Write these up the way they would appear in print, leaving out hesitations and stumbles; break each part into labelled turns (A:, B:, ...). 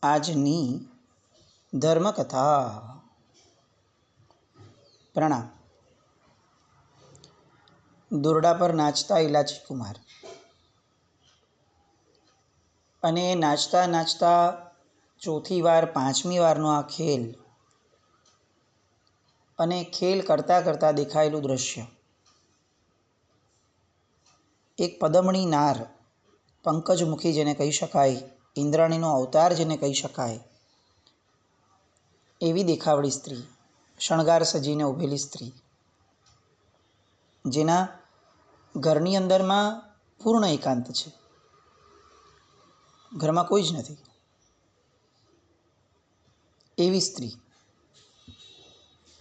A: આજની ધર્મકથા. પ્રણામ. દોરડા પર નાચતા ઇલાચી કુમાર. અને નાચતા નાચતા ચોથી વાર પાંચમી વારનો આ ખેલ, અને ખેલ કરતાં કરતાં દેખાયેલું દ્રશ્ય. એક પદમણી નાર, પંકજમુખી જેને કહી શકાય, ઇન્દ્રાણીનો અવતાર જેને કહી શકાય, એવી દેખાવડી સ્ત્રી, શણગાર સજીને ઊભેલી સ્ત્રી, જેના ઘરની અંદરમાં પૂર્ણ એકાંત છે. ઘરમાં કોઈ જ નથી એવી સ્ત્રી.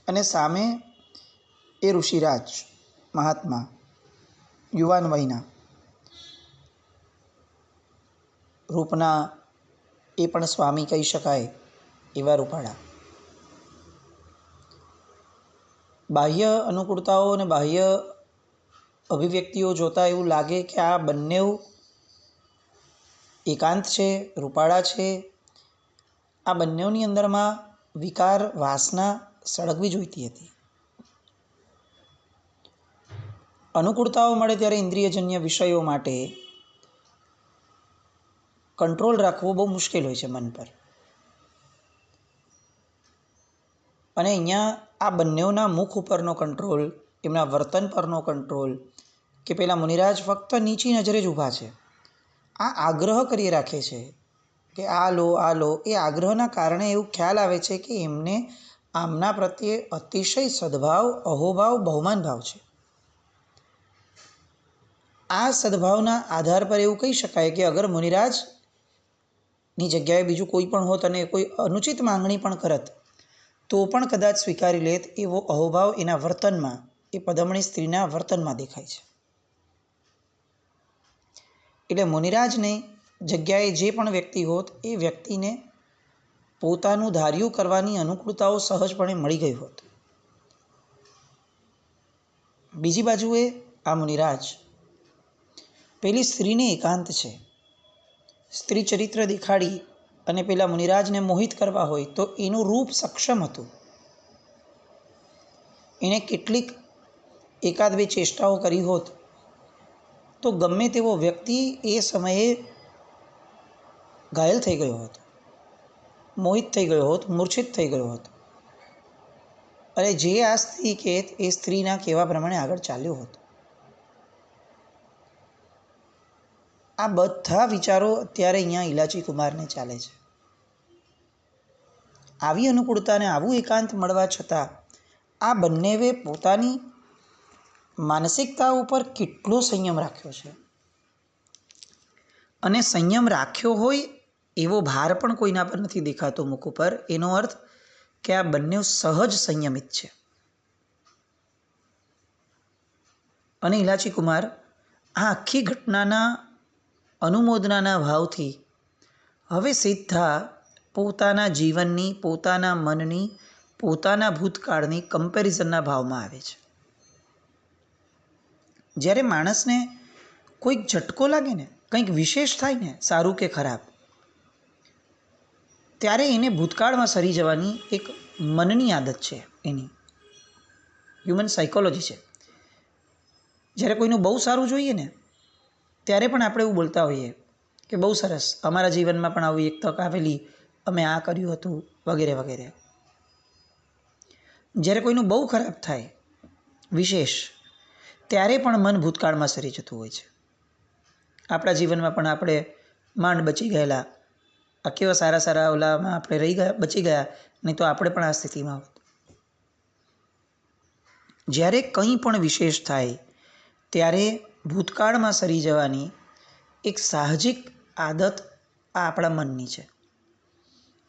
A: અને સામે એ ઋષિરાજ મહાત્મા, યુવાન વયના, રૂપના એ પણ સ્વામી કહી શકાય એવા રૂપાળા. બાહ્ય અનુકૂળતાઓ અને બાહ્ય અભિવ્યક્તિઓ જોતાં એવું લાગે કે આ બંને એકાંત છે, રૂપાળા છે. આ બંનેની અંદરમાં વિકાર, વાસના સળગવી જોઈતી હતી. અનુકૂળતાઓ મળે ત્યારે ઇન્દ્રિયજન્ય વિષયો માટે કંટ્રોલ રાખવો બહુ મુશ્કેલ હોય છે મન પર. અને અહીંયા આ બંનેના મુખ ઉપરનો કંટ્રોલ, એમના વર્તન પરનો કંટ્રોલ, કે પેલા મુનિરાજ ફક્ત નીચી નજરે જ ઊભા છે, આ આગ્રહ કરી રાખે છે કે આ લો આ લો. એ આગ્રહના કારણે એવું ખ્યાલ આવે છે કે એમને આમના પ્રત્યે અતિશય સદ્ભાવ, અહોભાવ, બહુમાન ભાવ છે. આ સદ્ભાવના આધાર પર એવું કહી શકાય કે અગર મુનિરાજની જગ્યાએ બીજું કોઈ પણ હોત અને કોઈ અનુચિત માંગણી પણ કરત તો પણ કદાચ સ્વીકારી લેત, એવો અહોભાવ એના વર્તનમાં, એ પદમણી સ્ત્રીના વર્તનમાં દેખાય છે. એટલે મુનિરાજને જગ્યાએ જે પણ વ્યક્તિ હોત એ વ્યક્તિને પોતાનું ધાર્યું કરવાની અનુકૂળતાઓ સહજપણે મળી ગઈ હોત. બીજી બાજુએ આ મુનિરાજ પેલી સ્ત્રીને એકાંત છે. સ્ત્રી ચરિત્ર દેખાડી અને પેલા મુનિરાજને મોહિત કરવા હોય તો એનું રૂપ સક્ષમ હતું. એણે કેટલીક એકાદ બે ચેષ્ટાઓ કરી હોત તો ગમે તેવો વ્યક્તિ એ સમયે ઘાયલ થઈ ગયો હોત, મોહિત થઈ ગયો હોત, મૂર્છિત થઈ ગયો હોત. અને જે આ સ્ત્રી કહેત એ સ્ત્રીના કહેવા પ્રમાણે આગળ ચાલ્યો હોત. આ બધા વિચારો અત્યારે અહીંયા ઇલાચી કુમારને ચાલે છે. આવી અનુકૂળતા અને આવું એકાંત મળવા છતાં આ બંનેએ પોતાની માનસિકતા ઉપર કેટલો સંયમ રાખ્યો છે. અને સંયમ રાખ્યો હોય એવો ભાર પણ કોઈના પર નથી દેખાતો મુખ ઉપર. એનો અર્થ કે આ બંને સહજ સંયમિત છે. અને ઇલાચી કુમાર આ આખી ઘટનાના અનુમોદનાના ભાવથી હવે સીધા પોતાના જીવનની, પોતાના મનની, પોતાના ભૂતકાળની કમ્પેરિઝનના ભાવમાં આવે છે. જ્યારે માણસને કોઈક ઝટકો લાગે ને, કંઈક વિશેષ થાય ને, સારું કે ખરાબ, ત્યારે એને ભૂતકાળમાં સરી જવાની એક મનની આદત છે. એની હ્યુમન સાયકોલોજી છે. જ્યારે કોઈનું બહુ સારું જોઈએ ને ત્યારે પણ આપણે એવું બોલતા હોઈએ કે બહુ સરસ, અમારા જીવનમાં પણ આવી એક તક આવેલી, અમે આ કર્યું હતું, વગેરે વગેરે. જ્યારે કોઈનું બહુ ખરાબ થાય, વિશેષ, ત્યારે પણ મન ભૂતકાળમાં સરી જતું હોય છે. આપણા જીવનમાં પણ આપણે માંડ બચી ગયેલા, આ કેવા સારા સારા ઓલામાં આપણે રહી ગયા, બચી ગયા, નહીં તો આપણે પણ આ સ્થિતિમાં હોત. જ્યારે કંઈ પણ વિશેષ થાય ત્યારે ભૂતકાળમાં સરી જવાની એક સાહજિક આદત આ આપણા મનની છે.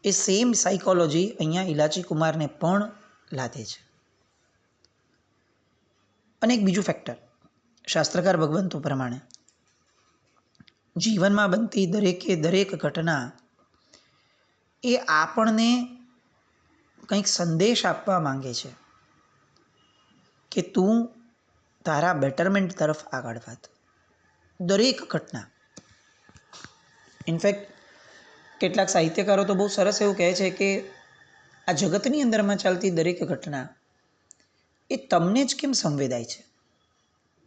A: એ સેમ સાયકોલોજી અહીંયા ઇલાચી કુમારને પણ લાદે છે. અને એક બીજું ફેક્ટર, શાસ્ત્રકાર ભગવંતો પ્રમાણે જીવનમાં બનતી દરેકે દરેક ઘટના એ આપણને કંઈક સંદેશ આપવા માંગે છે કે તું તારા બેટરમેન્ટ તરફ આગળ વધ. દરેક ઘટના. ઇનફેક્ટ કેટલાક સાહિત્યકારો તો બહુ સરસ એવું કહે છે કે આ જગતની અંદરમાં ચાલતી દરેક ઘટના એ તમને જ કેમ સંવેદાય છે.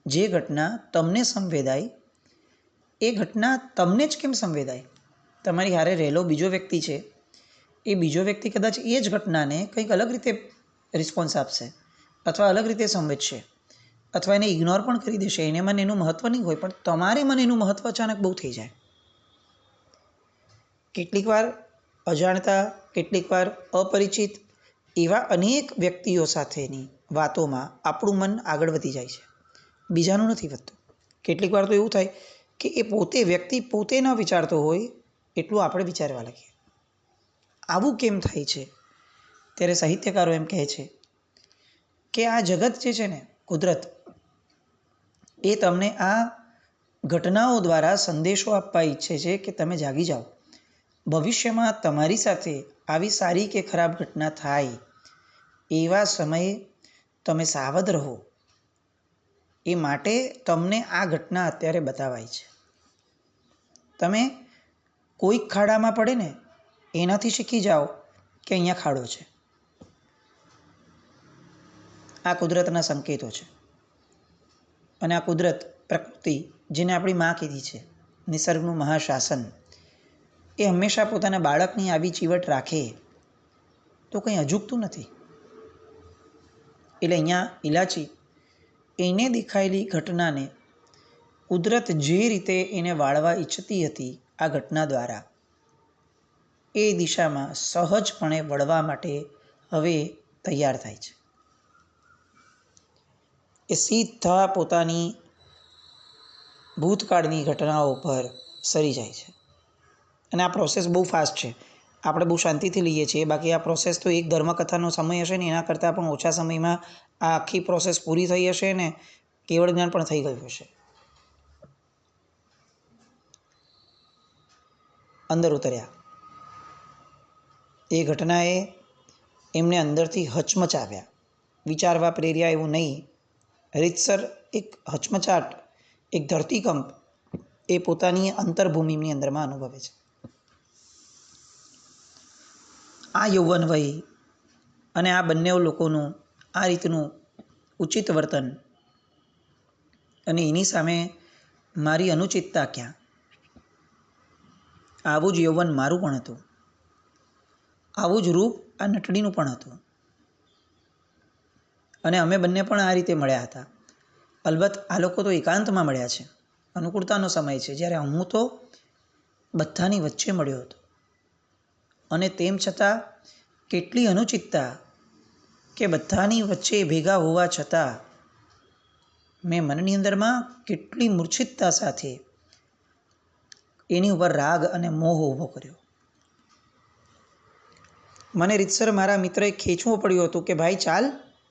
A: જે ઘટના તમને સંવેદાય એ ઘટના તમને જ કેમ સંવેદાય. તમારી હારે રહેલો બીજો વ્યક્તિ છે, એ બીજો વ્યક્તિ કદાચ એ જ ઘટનાને કંઈક અલગ રીતે રિસ્પોન્સ આપશે અથવા અલગ રીતે સમજશે અથવા એને ઇગ્નોર પણ કરી દેશે. એને મને એનું મહત્ત્વ નહીં હોય, પણ તમારે મને એનું મહત્ત્વ અચાનક બહુ થઈ જાય. કેટલીક વાર અજાણતા, કેટલીક વાર અપરિચિત એવા અનેક વ્યક્તિઓ સાથેની વાતોમાં આપણું મન આગળ વધી જાય છે, બીજાનું નથી વધતું. કેટલીક વાર તો એવું થાય કે એ વ્યક્તિ પોતે ન વિચારતો હોય એટલું આપણે વિચારવા લાગીએ. આવું કેમ થાય છે? ત્યારે સાહિત્યકારો એમ કહે છે કે આ જગત જે છે ને, કુદરત, એ તમને આ ઘટનાઓ દ્વારા સંદેશો આપવા ઈચ્છે છે કે તમે જાગી જાઓ. ભવિષ્યમાં તમારી સાથે આવી સારી કે ખરાબ ઘટના થાય, એવા સમયે તમે સાવધ રહો. એ માટે તમને આ ઘટના અત્યારે બતાવાય છે. તમે કોઈક ખાડામાં પડે ને એનાથી શીખી જાઓ કે અહીંયા ખાડો છે. આ કુદરતના સંકેતો છે. અને આ કુદરત, પ્રકૃતિ, જેને આપણી માં કીધી છે, નિસર્ગનું મહાશાસન, એ હંમેશા પોતાના બાળકની આવી ચીવટ રાખે તો કંઈ અજુગતું નથી. એટલે અહીંયા ઇલાચી એને દેખાયેલી ઘટનાને કુદરત જે રીતે એને વાળવા ઈચ્છતી હતી આ ઘટના દ્વારા, એ દિશામાં સહજપણે વળવા માટે હવે તૈયાર થાય છે. એ સીધા પોતાની ભૂતકાળની ઘટનાઓ પર સરી જાય છે. અને આ પ્રોસેસ બહુ ફાસ્ટ છે. આપણે બહુ શાંતિથી લઈએ છીએ. બાકી આ પ્રોસેસ તો એક ધર્મકથાનો સમય હશે ને એના કરતાં પણ ઓછા સમયમાં આ આખી પ્રોસેસ પૂરી થઈ હશે ને કેવળ જ્ઞાન પણ થઈ ગયું હશે. અંદર ઉતર્યા. એ ઘટનાએ એમને અંદરથી હચમચાવ્યા, વિચારવા પ્રેર્યા એવું નહીં. રીતસર એક હચમચાટ, એક ધરતીકંપ એ પોતાની અંતર્ભૂમિની અંદરમાં અનુભવે છે. આ યૌવન વય અને આ બંને લોકોનું આ રીતનું ઉચિત વર્તન અને એની સામે મારી અનુચિતતા ક્યાં? આવું જ યૌવન મારું પણ હતું. આવું જ રૂપ આ નટડીનું પણ હતું. અને અમે બંને પણ આ રીતે મળ્યા હતા. અલબત્ત આ લોકો તો એકાંતમાં મળ્યા છે, અનુકૂળતાનો સમય છે, જ્યારે હું તો બધાની વચ્ચે મળ્યો હતો. અને તેમ છતાં કેટલી અનુચિતતા કે બધાની વચ્ચે ભેગા હોવા છતાં મેં મનની અંદરમાં કેટલી મૂર્છિતતા સાથે એની ઉપર રાગ અને મોહ ઊભો કર્યો. મને રીતસર મારા મિત્રએ ખેંચવો પડ્યો હતો કે ભાઈ ચાલ,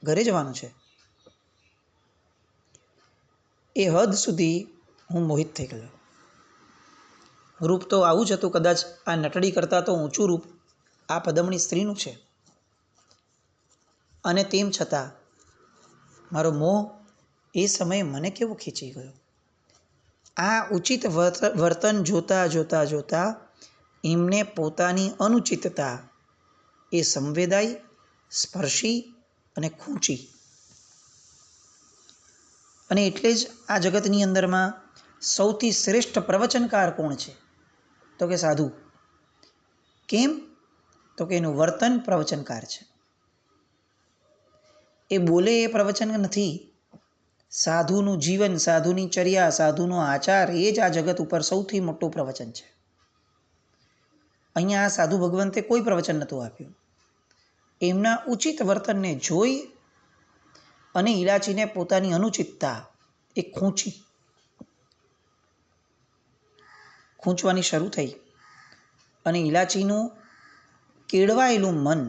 A: ઘરે જવાનું છે. એ હદ સુધી હું મોહિત થઈ ગયો. રૂપ તો આવું જ હતું. કદાચ આ નટડી કરતાં તો ઊંચું રૂપ આ પદમણી સ્ત્રીનું છે. અને તેમ છતાં મારો મોહ એ સમયે મને કેવો ખેંચી ગયો. આ ઉચિત વર્તન જોતાં જોતાં જોતાં એમને પોતાની અનુચિતતા એ સંવેદાઈ, સ્પર્શી અને ખૂંચી. અને એટલે જ આ જગતની અંદરમાં સૌથી શ્રેષ્ઠ પ્રવચનકાર કોણ છે? તો કે સાધુ. કેમ? તો કે એનું વર્તન પ્રવચનકાર છે. એ બોલે એ પ્રવચન નથી. સાધુનું જીવન, સાધુની ચર્યા, સાધુનો આચાર, એ જ આ જગત ઉપર સૌથી મોટું પ્રવચન છે. અહીંયા આ સાધુ ભગવંતે કોઈ પ્રવચન નહોતું આપ્યું. એમના ઉચિત વર્તનને જોઈ અને ઇલાચીને પોતાની અનુચિતતા એ ખૂંચવાની શરૂ થઈ. અને ઇલાચીનું કેળવાયેલું મન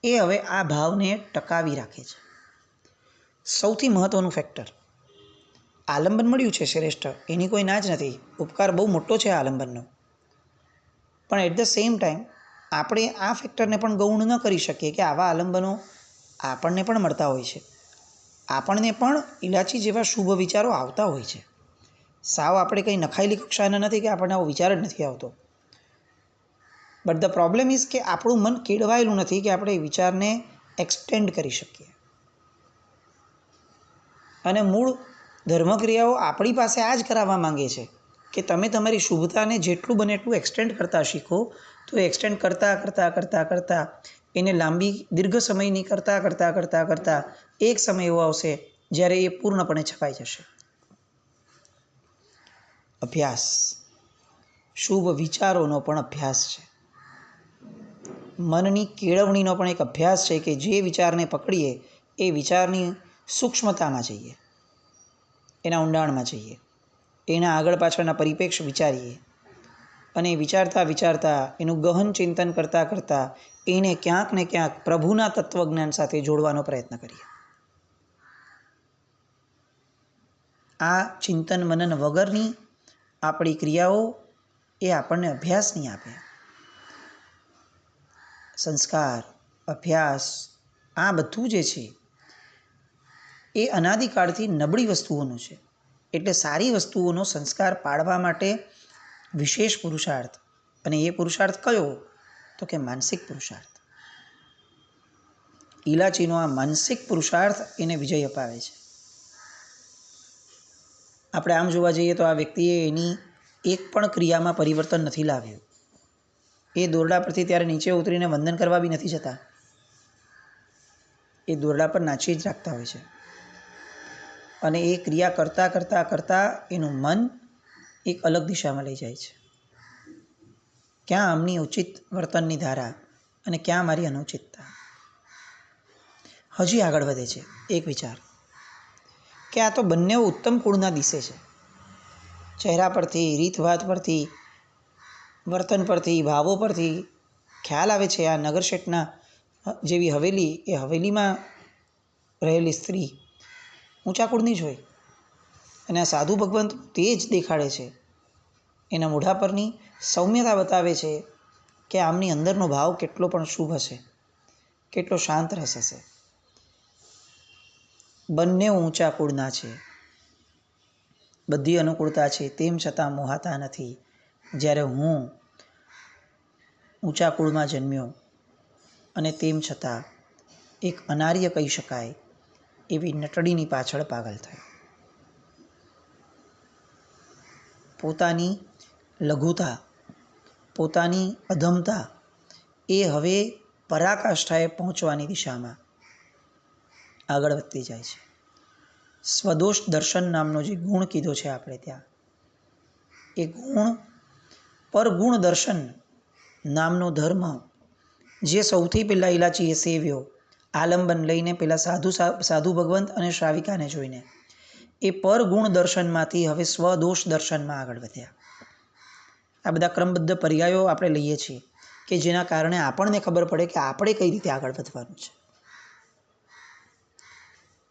A: એ હવે આ ભાવને ટકાવી રાખે છે. સૌથી મહત્ત્વનું ફેક્ટર, આલંબન મળ્યું છે શ્રેષ્ઠ, એની કોઈ ના જ નથી. ઉપકાર બહુ મોટો છે આલંબનનો. પણ એટ ધ સેમ ટાઈમ આપણે આ ફેક્ટરને પણ ગૌણ ન કરી શકીએ કે આવા આલંબનો આપણને પણ મળતા હોય છે. આપણને પણ ઇલાચી જેવા શુભ વિચારો આવતા હોય છે. સાવ આપણે કંઈ નખાયેલી કક્ષાના નથી કે આપણને આવો વિચાર જ નથી આવતો. બટ ધ પ્રોબ્લેમ ઇઝ કે આપણું મન કેળવાયેલું નથી કે આપણે એ વિચારને એક્સટેન્ડ કરી શકીએ. અને મૂળ ધર્મક્રિયાઓ આપણી પાસે આ જ કરાવવા માંગે છે કે તમે તમારી શુભતાને જેટલું બને એટલું એક્સટેન્ડ કરતાં શીખો. તો એક્સટેન્ડ કરતાં એને લાંબી દીર્ઘ સમયની કરતાં એક સમય એવો આવશે જ્યારે એ પૂર્ણપણે છપાઈ જશે. અભ્યાસ શુભ વિચારોનો પણ અભ્યાસ છે. મનની કેળવણીનો પણ એક અભ્યાસ છે કે જે વિચારને પકડીએ એ વિચારની સૂક્ષ્મતામાં જઈએ, એના ઊંડાણમાં જઈએ, એના આગળ પાછળના પરિપ્રેક્ષ્ય વિચારીએ અને વિચારતા એનું ગહન ચિંતન કરતાં એને ક્યાંક ને ક્યાંક પ્રભુના તત્વજ્ઞાન સાથે જોડવાનો પ્રયત્ન કરીએ. આ ચિંતન મનન વગરની આપણી ક્રિયાઓ એ આપણને અભ્યાસ નહીં આપે. સંસ્કાર, અભ્યાસ આ બધું જે છે એ અનાદિકાળથી નબળી વસ્તુઓનું છે. એટલે સારી વસ્તુઓનો સંસ્કાર પાડવા માટે વિશેષ પુરુષાર્થ. અને એ પુરુષાર્થ કયો? તો કે માનસિક પુરુષાર્થ. ઇલાચીનો આ માનસિક પુરુષાર્થ એને વિજય અપાવે છે. આપણે આમ જોવા જઈએ તો આ વ્યક્તિએ એની એક પણ ક્રિયામાં પરિવર્તન નથી લાવ્યું. એ દોરડા પરથી ત્યારે નીચે ઉતરીને વંદન કરવા બી નથી જતા. એ દોરડા પર નાચી જ રાખતા હોય છે. અને એ ક્રિયા કરતાં એનું મન એક અલગ દિશામાં લઈ જાય છે. ક્યાં આમની ઉચિત વર્તનની ધારા અને ક્યાં મારી અનુચિતતા. હજી આગળ વધે છે એક વિચાર કે આ તો બંને ઉત્તમ કુળના દિશે છે. ચહેરા પરથી, રીતભાત પરથી, વર્તન પરથી, ભાવો પરથી ખ્યાલ આવે છે આ નગરશેઠના જેવી હવેલી, એ હવેલીમાં રહેલી સ્ત્રી ઊંચા કુળની જ હોય. અને આ સાધુ ભગવંત તે જ દેખાડે છે. એના મોઢા પરની સૌમ્યતા બતાવે છે કે આમની અંદરનો ભાવ કેટલો પણ શુભ હશે, કેટલો શાંત રસ હશે. બંને ઊંચા કુળના છે, બધી અનુકૂળતા છે, તેમ છતાં મોહાતા નથી. જ્યારે હું ઊંચા કુળમાં જન્મ્યો અને તેમ છતાં એક અનાર્ય કહી શકાય એવી નટડીની પાછળ પાગલ થયો. પોતાની લઘુતા, પોતાની અધમતા એ હવે પરાકાષ્ઠાએ પહોંચવાની દિશામાં આગળ વધતી જાય છે. સ્વદોષ દર્શન નામનો જે ગુણ કીધો છે આપણે ત્યાં, એ ગુણ પરગુણ દર્શન નામનો ધર્મ જે સૌથી પહેલાં ઇલાચીએ સેવ્યો, આલંબન લઈને પેલા સાધુ ભગવંત અને શ્રાવિકાને જોઈને, એ પરગુણ દર્શનમાંથી હવે સ્વદોષ દર્શનમાં આગળ વધ્યા. આ બધા ક્રમબદ્ધ પર્યાયો આપણે લઈએ છીએ કે જેના કારણે આપણને ખબર પડે કે આપણે કઈ રીતે આગળ વધવાનું છે.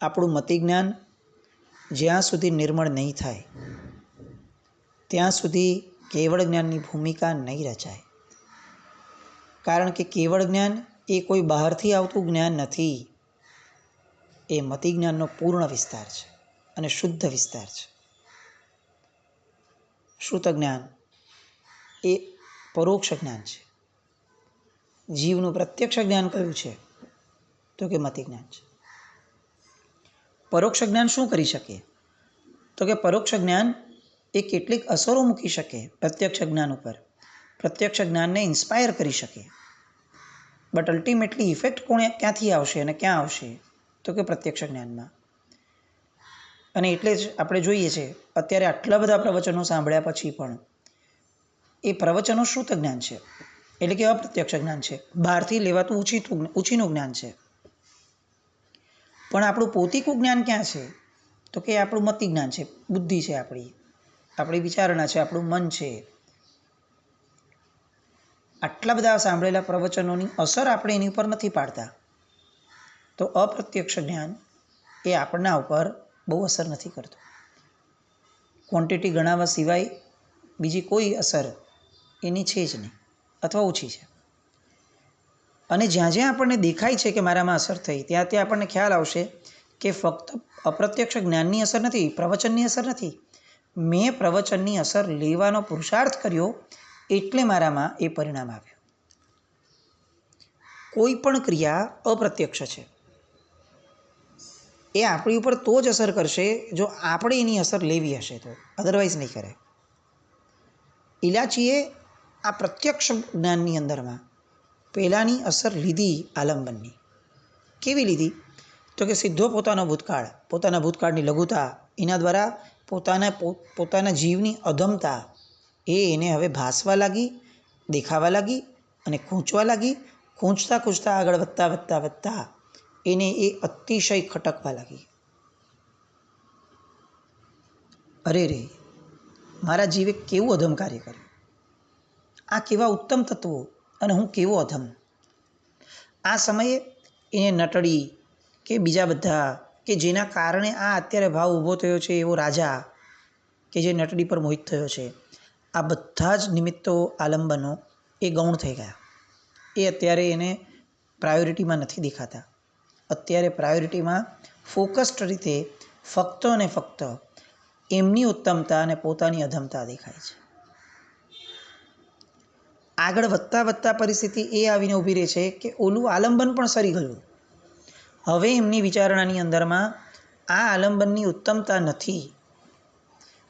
A: આપણું મતિ જ્ઞાન જ્યાં સુધી નિર્મળ નહીં થાય ત્યાં સુધી કેવળ જ્ઞાનની ભૂમિકા નહીં રચાય. કારણ કે કેવળ જ્ઞાન એ કોઈ બહારથી આવતું જ્ઞાન નથી. એ મતિ જ્ઞાનનો પૂર્ણ વિસ્તાર છે અને શુદ્ધ વિસ્તાર છે. શ્રુત જ્ઞાન એ પરોક્ષ જ્ઞાન છે. જીવનું પ્રત્યક્ષ જ્ઞાન કયું છે? તો કે મતિ જ્ઞાન છે. પરોક્ષ જ્ઞાન શું કરી શકે? તો કે પરોક્ષ જ્ઞાન એ કેટલીક અસરો મૂકી શકે પ્રત્યક્ષ જ્ઞાન ઉપર, પ્રત્યક્ષ જ્ઞાનને ઇન્સ્પાયર કરી શકે. બટ અલ્ટિમેટલી ઇફેક્ટ ક્યાંથી આવશે અને ક્યાં આવશે? તો કે પ્રત્યક્ષ જ્ઞાનમાં. અને એટલે જ આપણે જોઈએ છે અત્યારે આટલા બધા પ્રવચનો સાંભળ્યા પછી પણ એ પ્રવચનો શ્રુત જ્ઞાન છે, એટલે કે અપ્રત્યક્ષ જ્ઞાન છે, બહારથી લેવાતું ઊંચીનું જ્ઞાન છે. પણ આપણું પોતિકું જ્ઞાન ક્યાં છે? તો કે આપણું મતિ જ્ઞાન છે, બુદ્ધિ છે, આપણી વિચારણા છે, આપણું મન છે. આટલા બધા સાંભળેલા પ્રવચનોની અસર આપણે એની ઉપર નથી પાડતા, તો અપ્રત્યક્ષ જ્ઞાન એ આપણના ઉપર બહુ અસર નથી કરતું. ક્વોન્ટિટી ગણાવવા સિવાય બીજી કોઈ અસર એની છે જ નહીં અથવા ઓછી છે. અને જ્યાં જ્યાં આપણને દેખાય છે કે મારામાં અસર થઈ, ત્યાં ત્યાં આપણને ખ્યાલ આવશે કે ફક્ત અપ્રત્યક્ષ જ્ઞાનની અસર નથી, પ્રવચનની અસર નથી. મેં પ્રવચનની અસર લેવાનો પુરુષાર્થ કર્યો એટલે મારામાં એ પરિણામ આવ્યું. કોઈ પણ ક્રિયા અપ્રત્યક્ષ છે. એ આપણી ઉપર તો જ અસર કરશે જો આપણે એની અસર લેવી હશે તો, અધરવાઇઝ નહીં કરે. ઇલાચીએ આ પ્રત્યક્ષ જ્ઞાનની અંદરમાં પહેલાંની અસર લીધી આલંબનની. કેવી લીધી? તો કે સીધો પોતાના ભૂતકાળની લઘુતા, એના દ્વારા પોતાના જીવની અધમતા એને હવે ભાસવા લાગી, દેખાવા લાગી અને ખૂંચવા લાગી. ખૂંચતા આગળ વધતા એને એ અતિશય ખટકવા લાગી. અરે રે, મારા જીવે કેવું અધમ કાર્ય કર્યું, આ કેવા ઉત્તમ તત્વો અને હું કેવો અધમ. આ સમયે એને નટડી કે બીજા બધા કે જેના કારણે આ અત્યારે ભાવ ઊભો થયો છે, એવો રાજા કે જે નટડી પર મોહિત થયો છે, આ બધા જ નિમિત્તો આલંબનો એ ગૌણ થઈ ગયા. એ અત્યારે એને પ્રાયોરિટીમાં નથી દેખાતા. અત્યારે પ્રાયોરિટીમાં ફોકસ્ડ રીતે ફક્ત અને ફક્ત એમની ઉત્તમતા અને પોતાની અધમતા દેખાય છે. આગળ વધતા પરિસ્થિતિ એ આવીને ઊભી રહે છે કે ઓલું આલંબન પણ સરી ગયું. હવે એમની વિચારણાની અંદરમાં આ આલંબનની ઉત્તમતા નથી.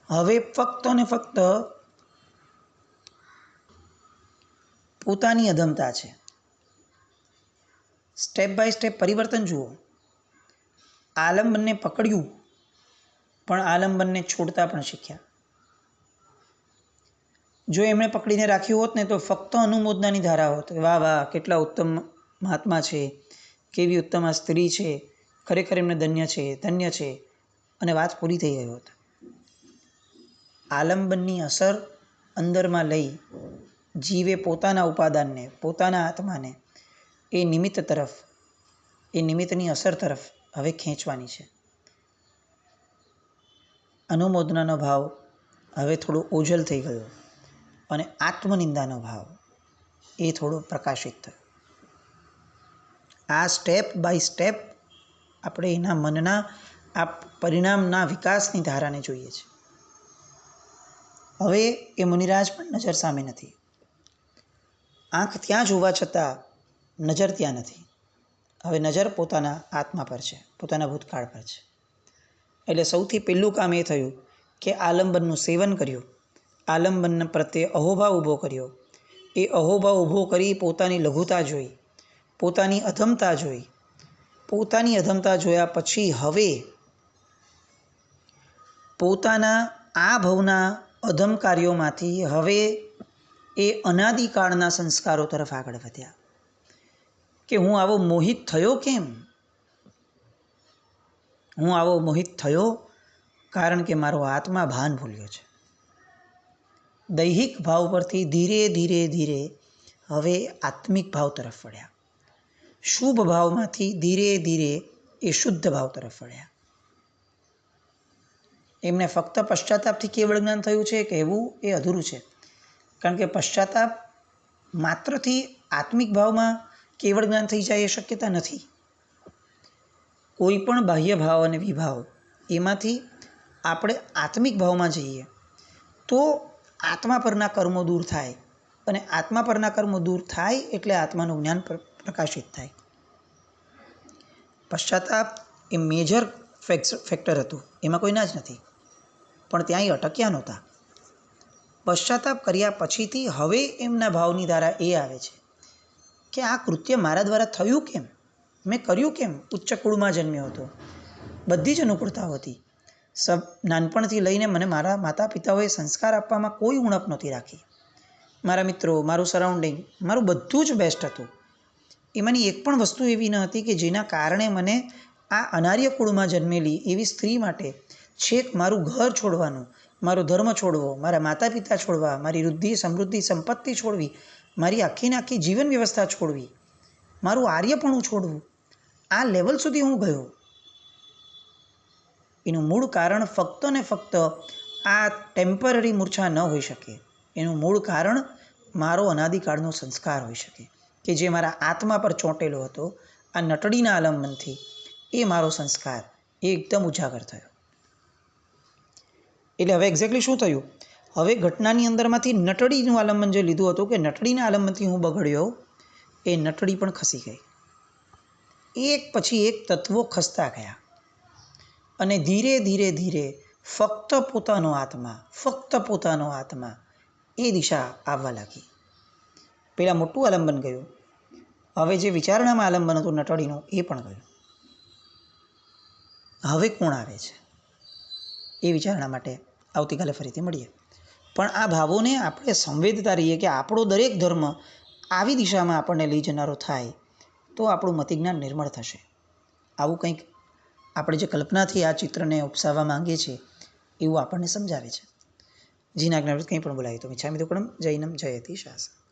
A: હવે ફક્ત ને ફક્ત પોતાની અધમતા છે. સ્ટેપ બાય સ્ટેપ પરિવર્તન જુઓ. આલંબનને પકડ્યું પણ આલંબનને છોડતા પણ શીખ્યા. જો એમણે પકડીને રાખ્યું હોત ને તો ફક્ત અનુમોદનાની ધારા હોત. વાહ વાહ, કેટલા ઉત્તમ મહાત્મા છે, કેવી ઉત્તમ આ સ્ત્રી છે, ખરેખર એમને ધન્ય છે અને વાત પૂરી થઈ ગઈ હોત. આલંબનની અસર અંદરમાં લઈ જીવે પોતાના ઉપાદાનને, પોતાના આત્માને એ નિમિત્ત તરફ, એ નિમિત્તની અસર તરફ હવે ખેંચવાની છે. અનુમોદનાનો ભાવ હવે થોડો ઓझલ થઈ ગયો અને આત્મનિંદાનો ભાવ એ થોડો પ્રકાશિત થયો. આ સ્ટેપ બાય સ્ટેપ આપણે એના મનના આ પરિણામના વિકાસની ધારાને જોઈએ છીએ. હવે એ મુનિરાજ પણ નજર સામે નથી. આંખ ત્યાં જ હોવા છતાં નજર ત્યાં નથી. હવે નજર પોતાના આત્મા પર છે, પોતાના ભૂતકાળ પર છે. એટલે સૌથી પહેલું કામ એ થયું કે આલંબનનું સેવન કર્યું, આલંબન પ્રત્યે અહોભાવ ઊભો કર્યો. એ અહોભાવ ઊભો કરી પોતાની લઘુતા જોઈ, પોતાની અધમતા જોઈ. પોતાની અધમતા જોયા પછી હવે પોતાના આ ભવના અધમ કાર્યોમાંથી હવે એ અનાદિકાળના સંસ્કારો તરફ આગળ વધ્યા કે હું આવો મોહિત થયો કેમ? હું આવો મોહિત થયો કારણ કે મારો આત્મા ભાન ભૂલ્યો છે. દૈહિક ભાવ પરથી ધીરે ધીરે હવે આત્મિક ભાવ તરફ વળ્યા. શુભ ભાવમાંથી ધીરે ધીરે એ શુદ્ધ ભાવ તરફ વળ્યા. એમને ફક્ત પશ્ચાતાપથી કેવળ જ્ઞાન થયું છે કહેવું એ અધૂરું છે. કારણ કે પશ્ચાતાપ માત્રથી આત્મિક ભાવમાં કેવળ જ્ઞાન થઈ જાય એ શક્યતા નથી. કોઈ પણ બાહ્ય ભાવ અને વિભાવ એમાંથી આપણે આત્મિક ભાવમાં જઈએ તો આત્મા પરના કર્મો દૂર થાય, અને આત્મા પરના કર્મો દૂર થાય એટલે આત્માનું જ્ઞાન પ્રકાશિત થાય. પશ્ચાતાપ એ મેજર ફેક્ટર હતું, એમાં કોઈ ના જ નથી, પણ ત્યાંય અટક્યા નહોતા. પશ્ચાતાપ કર્યા પછીથી હવે એમના ભાવની ધારા એ આવે છે કે આ કૃત્ય મારા દ્વારા થયું કેમ, મેં કર્યું કેમ? ઉચ્ચ કુળમાં જન્મ્યો હતો, બધી જ અનુકૂળતા હતી. નાનપણથી લઈને મને મારા માતા પિતાઓએ સંસ્કાર આપવામાં કોઈ ઉણપ નહોતી રાખી. મારા મિત્રો, મારું સરાઉન્ડિંગ, મારું બધું જ બેસ્ટ હતું. એમાંની એક પણ વસ્તુ એવી ન હતી કે જેના કારણે મને આ અનાર્ય કુળમાં જન્મેલી એવી સ્ત્રી માટે છેક મારું ઘર છોડવાનું, મારો ધર્મ છોડવો, મારા માતા પિતા છોડવા, મારી વૃદ્ધિ સમૃદ્ધિ સંપત્તિ છોડવી, મારી આખીને આખી જીવન વ્યવસ્થા છોડવી, મારું આર્યપણું છોડવું, આ લેવલ સુધી હું ગયો. એનું મૂળ કારણ ફક્ત ને ફક્ત આ ટેમ્પરરી મૂર્છા ન હોઈ શકે. એનું મૂળ કારણ મારો અનાદિકાળનો સંસ્કાર હોઈ શકે કે જે મારા આત્મા પર ચોંટેલો હતો. આ નટડીના આલંબનથી એ મારો સંસ્કાર એ એકદમ ઉજાગર થયો. એટલે હવે એક્ઝેક્ટલી શું થયું? હવે ઘટનાની અંદરમાંથી નટડીનું આલંબન જે લીધું હતું કે નટડીના આલંબનથી હું બગડ્યો, એ નટડી પણ ખસી ગઈ. એક પછી એક તત્વો ખસતા ગયા અને ધીરે ધીરે ધીરે ફક્ત પોતાનો આત્મા એ દિશા આવવા લાગી. પેલા મોટું આલંબન ગયું. હવે જે વિચારણામાં આલંબન હતું નટડીનું એ પણ ગયું. હવે કોણ આવે છે એ વિચારણા માટે આવતીકાલે ફરીથી મળીએ. પણ આ ભાવોને આપણે સંવેદતા રહીએ કે આપણો દરેક ધર્મ આવી દિશામાં આપણને લઈ જનારો થાય તો આપણું મતિજ્ઞાન નિર્મળ થશે. આવું કંઈક આપણે જે કલ્પનાથી આ ચિત્રને ઉપસાવવા માંગીએ છીએ એવું આપણને સમજાવે છે. જીના જ્ઞાન કંઈ પણ બોલાય તો મિચ્છામિ દુક્કડમ જૈનમ જયતિ શાસન.